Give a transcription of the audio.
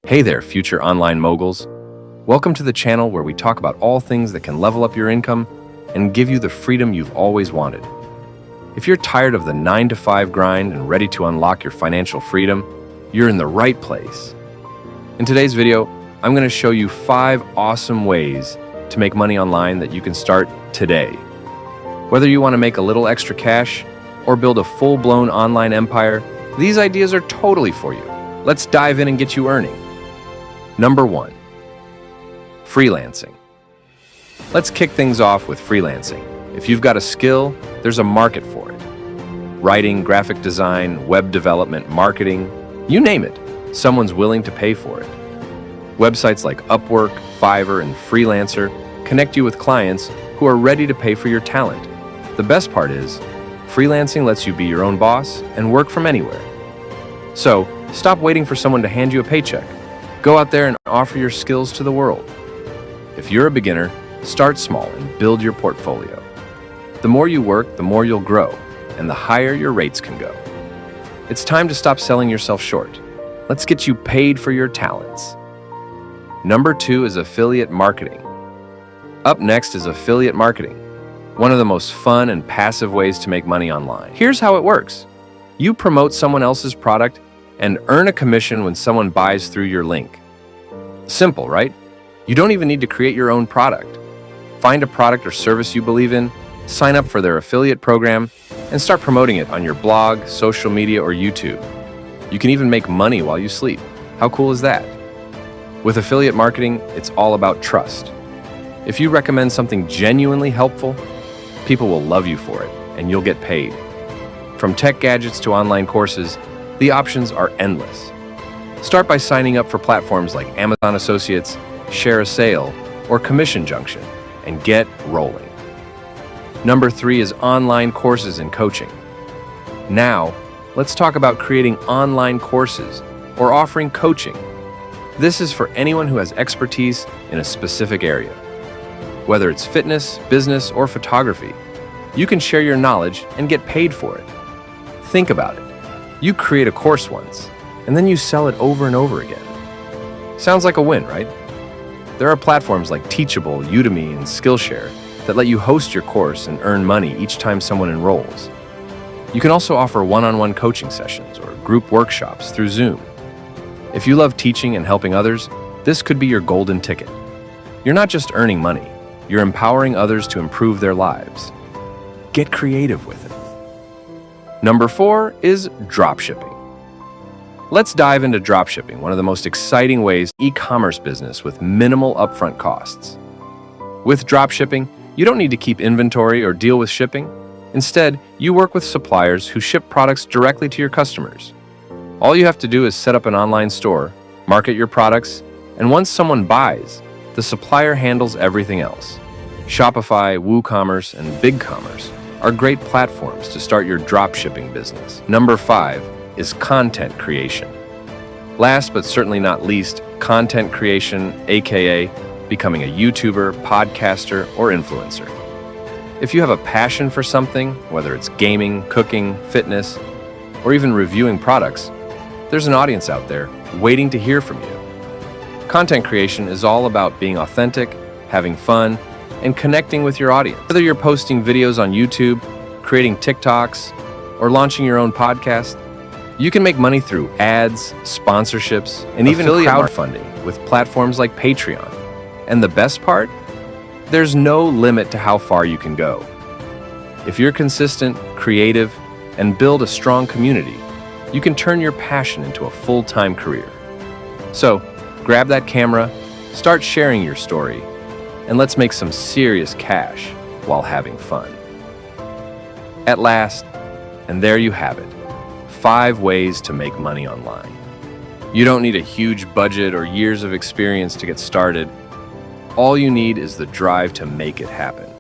Hey there, future online moguls. Welcome to the channel where we talk about all things that can level up your income and give you the freedom you've always wanted. If you're tired of the 9-to-5 grind and ready to unlock your financial freedom, you're in the right place. In today's video, I'm going to show you 5 awesome ways to make money online that you can start today. Whether you want to make a little extra cash or build a full-blown online empire, these ideas are totally for you. Let's dive in and get you earning. Number 1, freelancing. Let's kick things off with freelancing. If you've got a skill, there's a market for it. Writing, graphic design, web development, marketing, you name it, someone's willing to pay for it. Websites like Upwork, Fiverr, and Freelancer connect you with clients who are ready to pay for your talent. The best part is, freelancing lets you be your own boss and work from anywhere. So, stop waiting for someone to hand you a paycheck. Go out there and offer your skills to the world. If you're a beginner, start small and build your portfolio. The more you work, the more you'll grow, and the higher your rates can go. It's time to stop selling yourself short. Let's get you paid for your talents. Number 2 is affiliate marketing. Up next is affiliate marketing, one of the most fun and passive ways to make money online. Here's how it works. You promote someone else's product and earn a commission when someone buys through your link. Simple, right? You don't even need to create your own product. Find a product or service you believe in, sign up for their affiliate program, and start promoting it on your blog, social media, or YouTube. You can even make money while you sleep. How cool is that? With affiliate marketing, it's all about trust. If you recommend something genuinely helpful, people will love you for it, and you'll get paid. From tech gadgets to online courses, the options are endless. Start by signing up for platforms like Amazon Associates, Share a Sale, or Commission Junction, and get rolling. Number 3 is online courses and coaching. Now, let's talk about creating online courses or offering coaching. This is for anyone who has expertise in a specific area. Whether it's fitness, business, or photography, you can share your knowledge and get paid for it. Think about it. You create a course once, and then you sell it over and over again. Sounds like a win, right? There are platforms like Teachable, Udemy, and Skillshare that let you host your course and earn money each time someone enrolls. You can also offer one-on-one coaching sessions or group workshops through Zoom. If you love teaching and helping others, this could be your golden ticket. You're not just earning money, you're empowering others to improve their lives. Get creative with it. Number 4 is dropshipping. Let's dive into dropshipping, one of the most exciting ways e-commerce business with minimal upfront costs. With dropshipping, you don't need to keep inventory or deal with shipping. Instead, you work with suppliers who ship products directly to your customers. All you have to do is set up an online store, market your products, and once someone buys, the supplier handles everything else. Shopify, WooCommerce, and BigCommerce are great platforms to start your dropshipping business. Number 5 is content creation. Last but certainly not least, content creation, aka becoming a YouTuber, podcaster, or influencer. If you have a passion for something, whether it's gaming, cooking, fitness, or even reviewing products, there's an audience out there waiting to hear from you. Content creation is all about being authentic, having fun, and connecting with your audience. Whether you're posting videos on YouTube, creating TikToks, or launching your own podcast, you can make money through ads, sponsorships, and even crowdfunding with platforms like Patreon. And the best part? There's no limit to how far you can go. If you're consistent, creative, and build a strong community, you can turn your passion into a full-time career. So, grab that camera, start sharing your story, and let's make some serious cash while having fun. At last, and there you have it, 5 ways to make money online. You don't need a huge budget or years of experience to get started. All you need is the drive to make it happen.